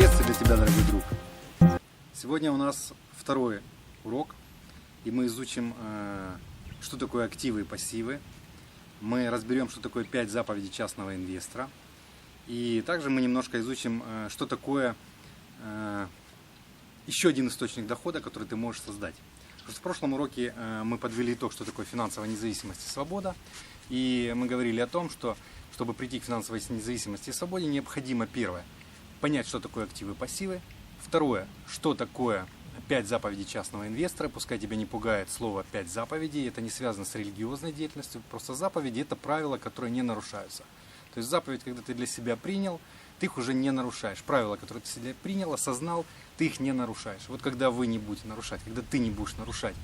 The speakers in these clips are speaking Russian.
Приветствую для тебя, дорогой друг. Сегодня у нас второй урок, и мы изучим, что такое активы и пассивы. Мы разберем, что такое 5 заповедей частного инвестора. И также мы немножко изучим, что такое еще один источник дохода, который ты можешь создать. В прошлом уроке мы подвели итог, что такое финансовая независимость и свобода. И мы говорили о том, что чтобы прийти к финансовой независимости и свободе, необходимо первое – понять, что такое активы и пассивы. Второе – что такое 5 заповедей частного инвестора. Пускай тебя не пугает слово 5 заповедей, это не связано с религиозной деятельностью. Просто заповеди – это правила, которые не нарушаются. То есть заповедь, когда ты для себя принял, ты их уже не нарушаешь. Правила, которые ты себе принял, осознал, ты их не нарушаешь. Вот когда вы не будете нарушать, когда ты не будешь нарушать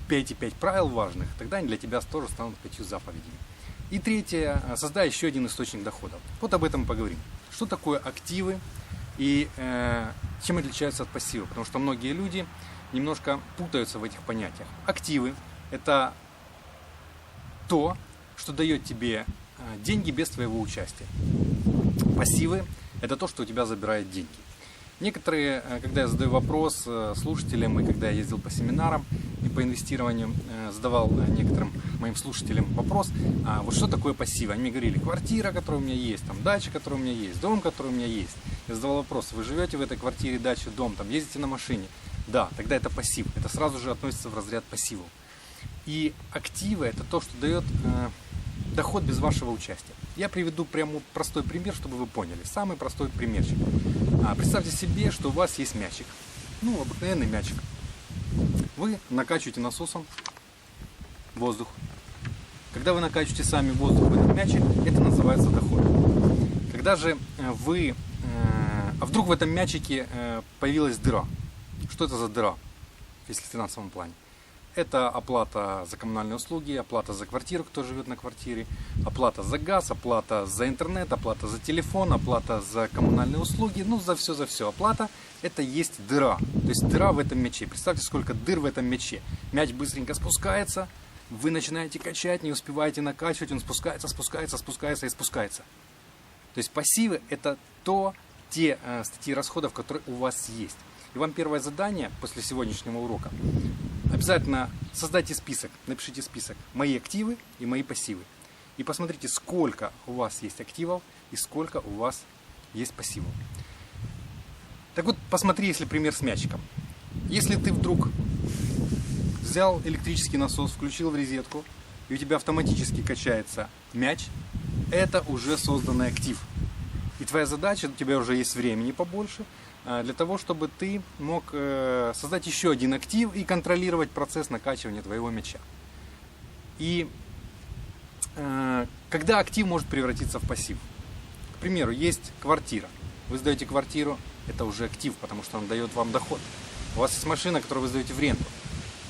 5 правил важных, тогда они для тебя тоже станут 5 заповедями. И третье, создай еще один источник дохода. Вот об этом поговорим. Что такое активы и чем отличаются от пассива? Потому что многие люди немножко путаются в этих понятиях. Активы – это то, что дает тебе деньги без твоего участия. Пассивы – это то, что у тебя забирает деньги. Некоторые, когда я задаю вопрос слушателям, и когда я ездил по семинарам и по инвестированию, задавал некоторым моим слушателям вопрос, вот что такое пассивы? Они мне говорили, квартира, которая у меня есть, там, дача, которая у меня есть, дом, который у меня есть. Я задавал вопрос, вы живете в этой квартире, даче, дом, там, ездите на машине? Да, тогда это пассив, это сразу же относится в разряд пассивов. И активы – это то, что дает доход без вашего участия. Я приведу прямо простой пример, чтобы вы поняли. Самый простой примерчик. Представьте себе, что у вас есть мячик. Ну, обыкновенный мячик. Вы накачиваете насосом воздух. Когда вы накачиваете сами воздух в этот мячик, это называется доход. Когда же вы... А вдруг в этом мячике появилась дыра. Что это за дыра, если в финансовом плане? Это оплата за коммунальные услуги, оплата за квартиру, кто живет на квартире, оплата за газ, оплата за интернет, оплата за телефон, оплата за коммунальные услуги. Ну, за все. Оплата – это есть дыра. То есть дыра в этом мяче. Представьте, сколько дыр в этом мяче. Мяч быстренько спускается, вы начинаете качать, не успеваете накачивать, он спускается и спускается. То есть пассивы – это те статьи расходов, которые у вас есть. И вам первое задание после сегодняшнего урока – обязательно создайте список, напишите список «Мои активы и мои пассивы». И посмотрите, сколько у вас есть активов и сколько у вас есть пассивов. Так вот, посмотри, если пример с мячиком. Если ты вдруг взял электрический насос, включил в розетку, и у тебя автоматически качается мяч, это уже созданный актив. И твоя задача, у тебя уже есть времени побольше, для того, чтобы ты мог создать еще один актив и контролировать процесс накачивания твоего мяча. И когда актив может превратиться в пассив? К примеру, есть квартира. Вы сдаете квартиру, это уже актив, потому что он дает вам доход. У вас есть машина, которую вы сдаете в ренту.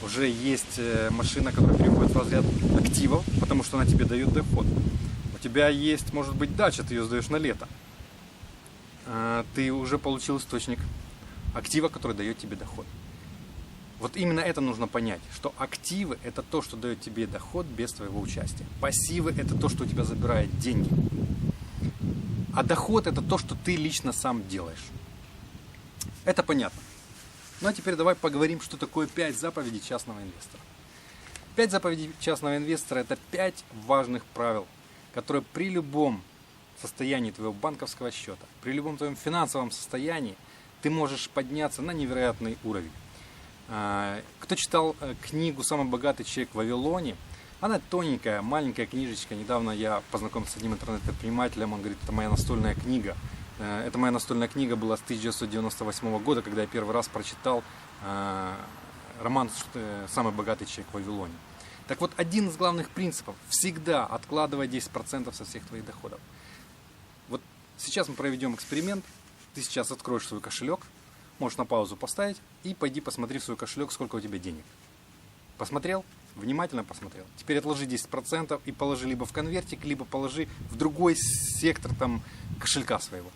Уже есть машина, которая переходит в разряд активов, потому что она тебе дает доход. У тебя есть, может быть, дача, ты ее сдаешь на лето. Ты уже получил источник актива, который дает тебе доход. Вот именно это нужно понять, что активы – это то, что дает тебе доход без твоего участия. Пассивы – это то, что у тебя забирает деньги. А доход – это то, что ты лично сам делаешь. Это понятно. Ну а теперь давай поговорим, что такое 5 заповедей частного инвестора. 5 заповедей частного инвестора – это 5 важных правил, которые при любом состоянии твоего банковского счета, при любом твоем финансовом состоянии ты можешь подняться на невероятный уровень. Кто читал книгу «Самый богатый человек в Вавилоне», она тоненькая, маленькая книжечка. Недавно я познакомился с одним интернет-предпринимателем, он говорит, это моя настольная книга. Эта моя настольная книга была с 1998 года, когда я первый раз прочитал роман «Самый богатый человек в Вавилоне». Так вот, один из главных принципов – всегда откладывай 10% со всех твоих доходов. Вот сейчас мы проведем эксперимент. Ты сейчас откроешь свой кошелек, можешь на паузу поставить и пойди посмотри в свой кошелек, сколько у тебя денег. Посмотрел? Внимательно посмотрел. Теперь отложи 10% и положи либо в конвертик, либо положи в другой сектор там, кошелька своего.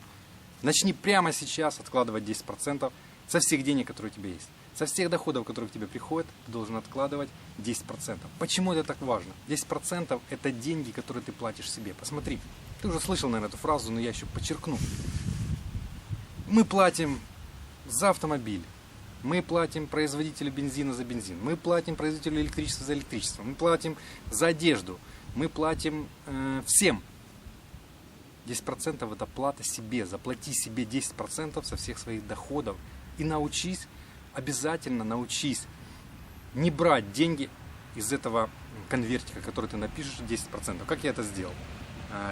Начни прямо сейчас откладывать 10% со всех денег, которые у тебя есть. Со всех доходов, которые к тебе приходят, ты должен откладывать 10%. Почему это так важно? 10% это деньги, которые ты платишь себе. Посмотри. Ты уже слышал, наверное, эту фразу, но я еще подчеркну. Мы платим за автомобиль, мы платим производителю бензина за бензин, мы платим производителю электричества за электричество, мы платим за одежду, мы платим всем. 10% это плата себе. Заплати себе 10% со всех своих доходов. И научись, обязательно научись не брать деньги из этого конвертика, который ты напишешь, 10%. Как я это сделал?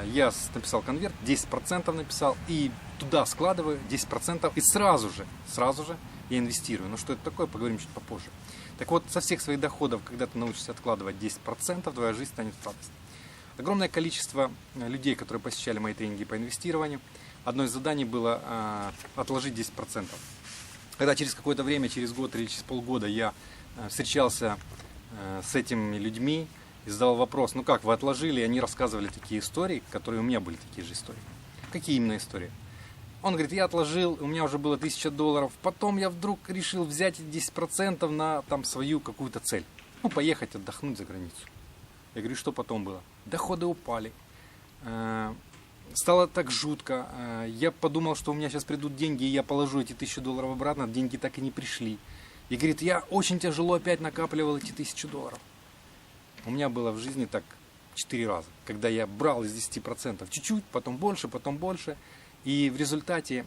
Я написал конверт, 10% написал и туда складываю 10% и сразу же я инвестирую. Но что это такое, поговорим чуть попозже. Так вот, со всех своих доходов, когда ты научишься откладывать 10%, твоя жизнь станет радостной. Огромное количество людей, которые посещали мои тренинги по инвестированию, одно из заданий было отложить 10%. Когда через какое-то время, через год или через полгода я встречался с этими людьми и задал вопрос, ну как, вы отложили, и они рассказывали такие истории, которые у меня были такие же истории. Какие именно истории? Он говорит, я отложил, у меня уже было $1000, потом я вдруг решил взять 10% на там свою какую-то цель. Ну, поехать отдохнуть за границу. Я говорю, что потом было? Доходы упали. Стало так жутко. Я подумал, что у меня сейчас придут деньги, и я положу эти $1000 обратно. Деньги так и не пришли. И говорит, я очень тяжело опять накапливал эти $1000. У меня было в жизни так 4 раза. Когда я брал из 10% чуть-чуть, потом больше. И в результате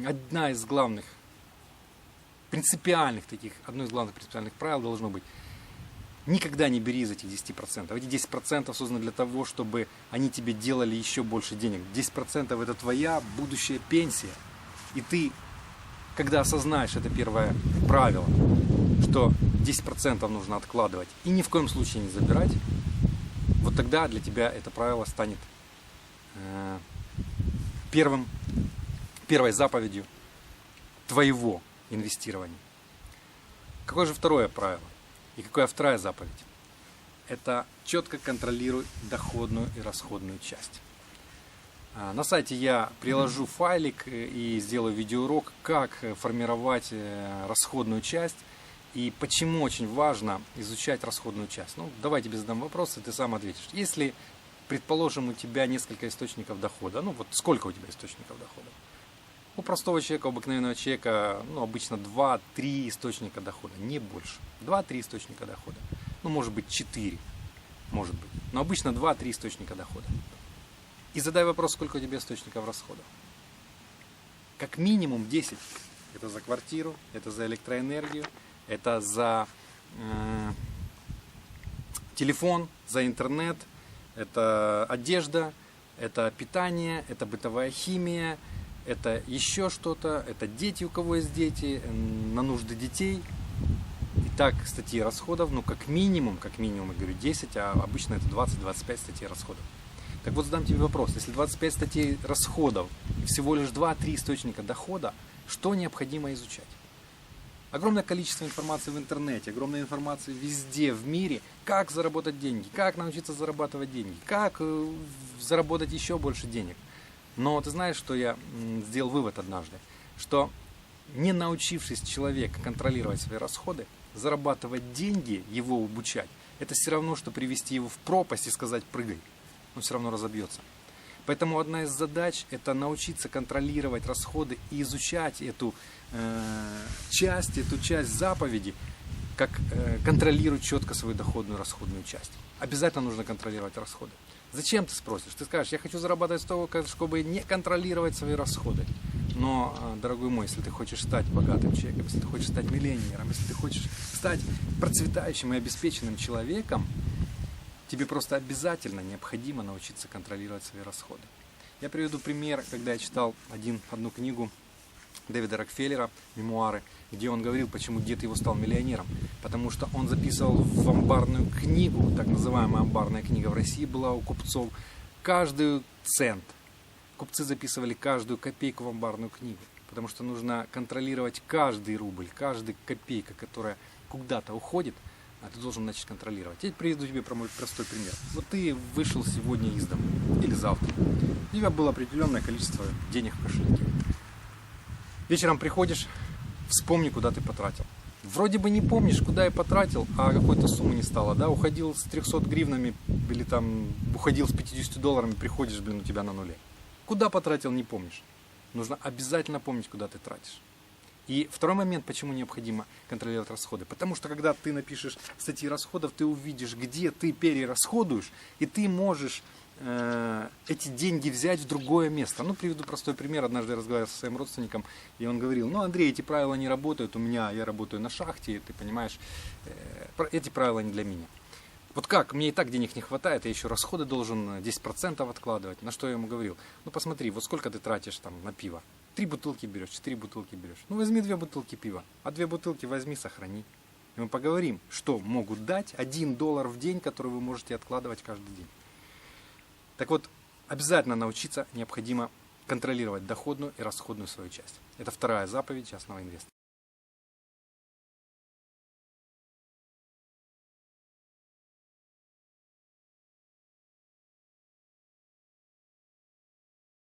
одно из главных принципиальных правил должно быть: никогда не бери из этих 10%. Эти 10% созданы для того, чтобы они тебе делали еще больше денег. 10% это твоя будущая пенсия. И ты, когда осознаешь это первое правило, что 10% нужно откладывать и ни в коем случае не забирать, вот тогда для тебя это правило станет первой заповедью твоего инвестирования. Какое же второе правило? И какая вторая заповедь? Это четко контролируй доходную и расходную часть. На сайте я приложу файлик и сделаю видеоурок, как формировать расходную часть и почему очень важно изучать расходную часть. Ну, давай я тебе задам вопрос, и ты сам ответишь. Если, предположим, у тебя несколько источников дохода, ну вот сколько у тебя источников дохода? У простого человека, обыкновенного человека, ну, обычно 2-3 источника дохода, не больше. 2-3 источника дохода. Ну, может быть, 4, может быть. Но обычно 2-3 источника дохода. И задай вопрос, сколько у тебя источников расходов. Как минимум 10. Это за квартиру, это за электроэнергию, это за телефон, за интернет, это одежда, это питание, это бытовая химия, это еще что-то, это дети, у кого есть дети, на нужды детей. Итак, статьи расходов, ну как минимум, я говорю 10, а обычно это 20-25 статей расходов. Так вот, задам тебе вопрос, если 25 статей расходов и всего лишь 2-3 источника дохода, что необходимо изучать? Огромное количество информации в интернете, огромная информация везде в мире, как заработать деньги, как научиться зарабатывать деньги, как заработать еще больше денег. Но ты знаешь, что я сделал вывод однажды, что не научившись человек контролировать свои расходы, зарабатывать деньги, его обучать, это все равно, что привести его в пропасть и сказать «прыгай». Он все равно разобьется. Поэтому одна из задач – это научиться контролировать расходы и изучать эту часть заповеди, как контролировать четко свою доходную и расходную часть. Обязательно нужно контролировать расходы. Зачем, ты спросишь? Ты скажешь, я хочу зарабатывать столько, чтобы не контролировать свои расходы. Но, дорогой мой, если ты хочешь стать богатым человеком, если ты хочешь стать миллионером, если ты хочешь стать процветающим и обеспеченным человеком, тебе просто обязательно необходимо научиться контролировать свои расходы. Я приведу пример, когда я читал одну книгу Дэвида Рокфеллера, мемуары, где он говорил, почему дед его стал миллионером. Потому что он записывал в амбарную книгу, так называемая амбарная книга в России была у купцов, каждый цент. Купцы записывали каждую копейку в амбарную книгу, потому что нужно контролировать каждый рубль, каждая копейка, которая куда-то уходит, а ты должен начать контролировать. Я приведу тебе мой простой пример. Вот ты вышел сегодня из дома или завтра. У тебя было определенное количество денег в кошельке. Вечером приходишь, вспомни, куда ты потратил. Вроде бы не помнишь, куда я потратил, а какой-то суммы не стало, да? Уходил с 300 гривнами или там уходил с $50, приходишь, у тебя на нуле. Куда потратил, не помнишь. нужно обязательно помнить, куда ты тратишь. И второй момент, почему необходимо контролировать расходы. Потому что когда ты напишешь статьи расходов, ты увидишь, где ты перерасходуешь, и ты можешь эти деньги взять в другое место. Ну, приведу простой пример. Однажды я разговаривал со своим родственником, и он говорил: ну, Андрей, эти правила не работают у меня, я работаю на шахте, ты понимаешь, эти правила не для меня. Вот как, мне и так денег не хватает, я еще расходы должен 10% откладывать. На что я ему говорил: ну, посмотри, вот сколько ты тратишь там на пиво. 3 бутылки берешь, 4 бутылки берешь. Ну, возьми 2 бутылки пива, а 2 бутылки возьми, сохрани. И мы поговорим, что могут дать $1 в день, который вы можете откладывать каждый день. Так вот, обязательно научиться необходимо контролировать доходную и расходную свою часть. Это вторая заповедь частного инвестора.